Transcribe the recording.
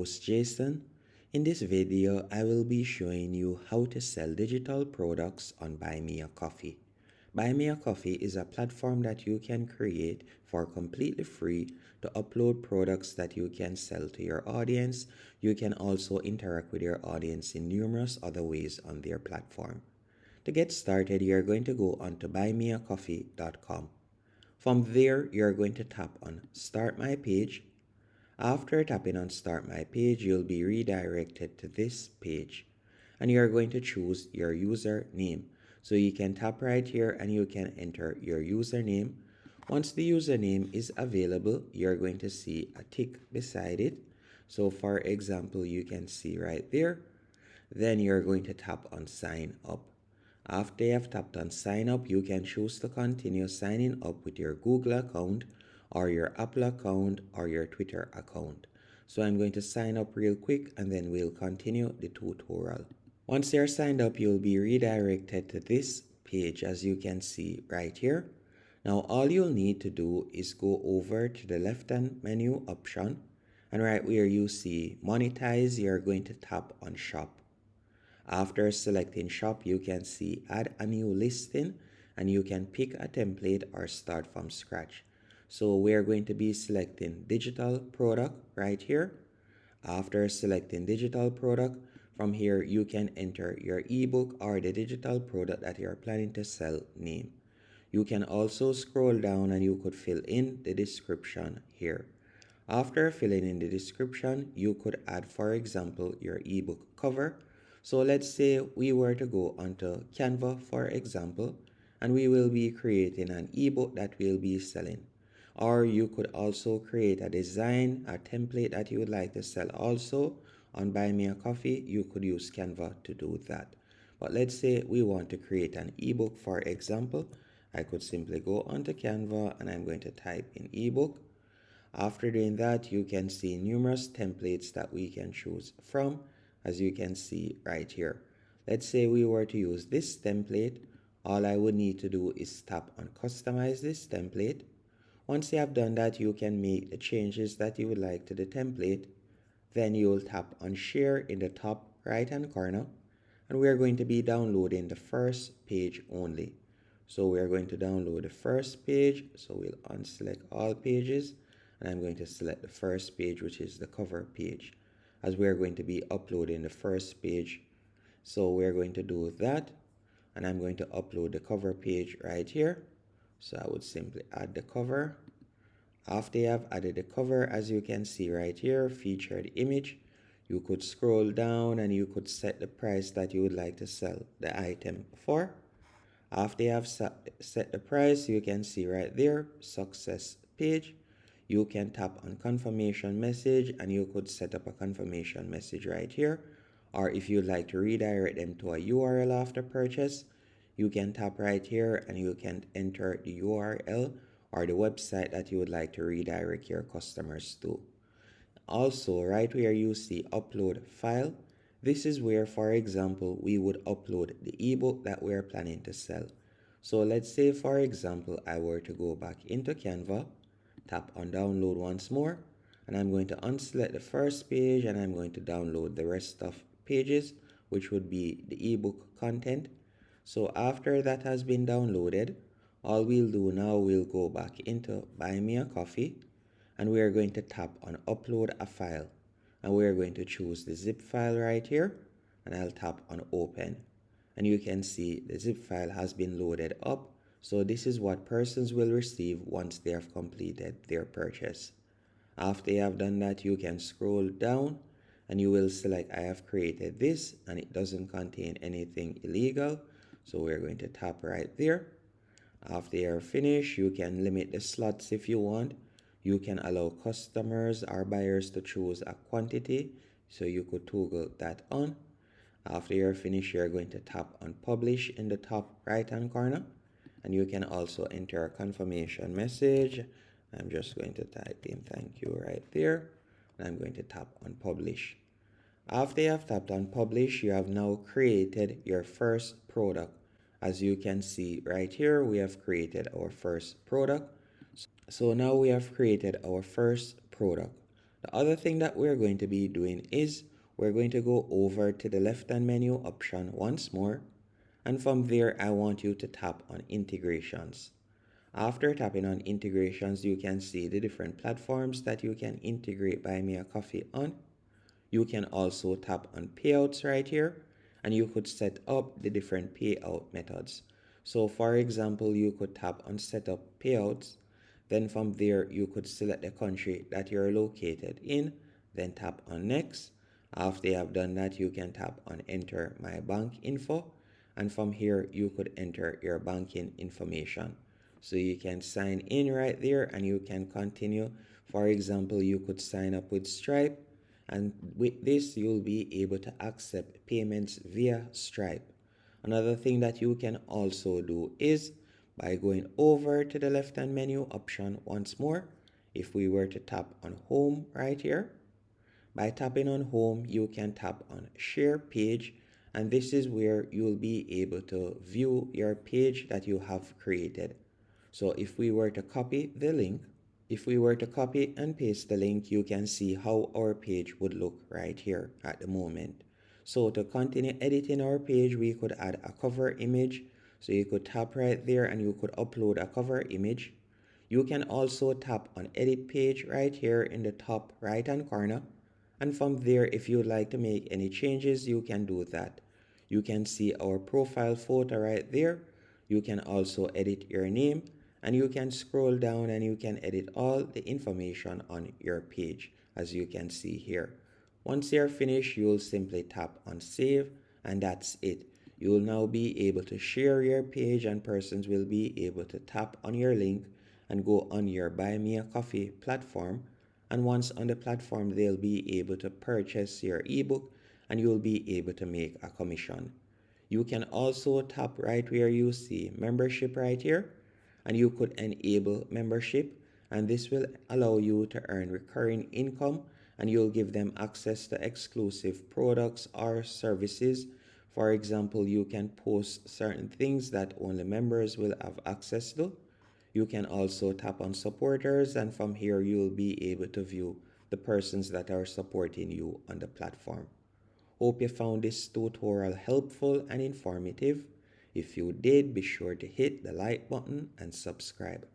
Host Jason. In this video, I will be showing you how to sell digital products on Buy Me a Coffee. Buy Me a Coffee is a platform that you can create for completely free to upload products that you can sell to your audience. You can also interact with your audience in numerous other ways on their platform. To get started, you're going to go onto buymeacoffee.com. From there, you're going to tap on Start My Page. After tapping on Start My Page, you'll be redirected to this page and you're going to choose your username. So you can tap right here and you can enter your username. Once the username is available, you're going to see a tick beside it. So for example, you can see right there. Then you're going to tap on Sign Up. After you have tapped on Sign Up, you can choose to continue signing up with your Google account or your Apple account or your Twitter account. So I'm going to sign up real quick and then we'll continue the tutorial. Once you're signed up, you'll be redirected to this page as you can see right here. Now all you'll need to do is go over to the left hand menu option and right where you see monetize, you're going to tap on shop. After selecting shop, you can see add a new listing and you can pick a template or start from scratch. So we're going to be selecting digital product right here. After selecting digital product, from here you can enter your ebook or the digital product that you're planning to sell name. You can also scroll down and you could fill in the description here. After filling in the description, you could add, for example, your ebook cover. So let's say we were to go onto Canva, for example, and we will be creating an ebook that we'll be selling. Or you could also create a design, a template that you would like to sell also on Buy Me a Coffee. You could use Canva to do that. But let's say we want to create an ebook, for example. I could simply go onto Canva and I'm going to type in ebook. After doing that, you can see numerous templates that we can choose from, as you can see right here. Let's say we were to use this template. All I would need to do is tap on customize this template. Once you have done that, you can make the changes that you would like to the template. Then you'll tap on share in the top right hand corner and we're going to be downloading the first page only. So we're going to download the first page. So we'll unselect all pages and I'm going to select the first page, which is the cover page, as we're going to be uploading the first page. So we're going to do that and I'm going to upload the cover page right here. So I would simply add the cover. After you have added the cover, as you can see right here, featured image, you could scroll down and you could set the price that you would like to sell the item for. After you have set the price, you can see right there, success page. You can tap on confirmation message and you could set up a confirmation message right here. Or if you'd like to redirect them to a URL after purchase, you can tap right here and you can enter the URL or the website that you would like to redirect your customers to. Also, right where you see upload file, this is where, for example, we would upload the ebook that we're planning to sell. So let's say, for example, I were to go back into Canva, tap on download once more, and I'm going to unselect the first page and I'm going to download the rest of pages, which would be the ebook content. So after that has been downloaded, all we'll do now, we'll go back into Buy Me a Coffee and we are going to tap on upload a file and we're going to choose the zip file right here and I'll tap on open and you can see the zip file has been loaded up. So this is what persons will receive once they have completed their purchase. After you have done that, you can scroll down and you will select I have created this and it doesn't contain anything illegal. So we're going to tap right there. After you're finished, you can limit the slots if you want. You can allow customers or buyers to choose a quantity. So you could toggle that on. After you're finished, you're going to tap on publish in the top right hand corner. And you can also enter a confirmation message. I'm just going to type in thank you right there. And I'm going to tap on publish. After you have tapped on publish, you have now created your first product. As you can see right here, we have created our first product. So now we have created our first product. The other thing that we're going to be doing is we're going to go over to the left hand menu option once more, and from there I want you to tap on integrations. After tapping on integrations, you can see the different platforms that you can integrate Buymeacoffee on. You can also tap on payouts right here, and you could set up the different payout methods. So for example, you could tap on setup payouts. Then from there, you could select the country that you're located in, then tap on next. After you have done that, you can tap on enter my bank info, and from here you could enter your banking information. So you can sign in right there and you can continue. For example, you could sign up with Stripe, and with this you'll be able to accept payments via Stripe. Another thing that you can also do is by going over to the left hand menu option once more. If we were to tap on home right here, by tapping on home you can tap on share page, and this is where you'll be able to view your page that you have created. So if we were to copy the link, if we were to copy and paste the link, you can see how our page would look right here at the moment. So to continue editing our page, we could add a cover image. So you could tap right there and you could upload a cover image. You can also tap on edit page right here in the top right hand corner. And from there, if you'd like to make any changes, you can do that. You can see our profile photo right there. You can also edit your name, and you can scroll down and you can edit all the information on your page, as you can see here. Once you're finished, you'll simply tap on save, and that's it. You will now be able to share your page, and persons will be able to tap on your link and go on your Buy Me a Coffee platform. And once on the platform, they'll be able to purchase your ebook and you'll be able to make a commission. You can also tap right where you see membership right here, and you could enable membership, and this will allow you to earn recurring income, and you'll give them access to exclusive products or services. For example, you can post certain things that only members will have access to. You can also tap on supporters, and from here you will be able to view the persons that are supporting you on the platform. Hope you found this tutorial helpful and informative. If you did, be sure to hit the like button and subscribe.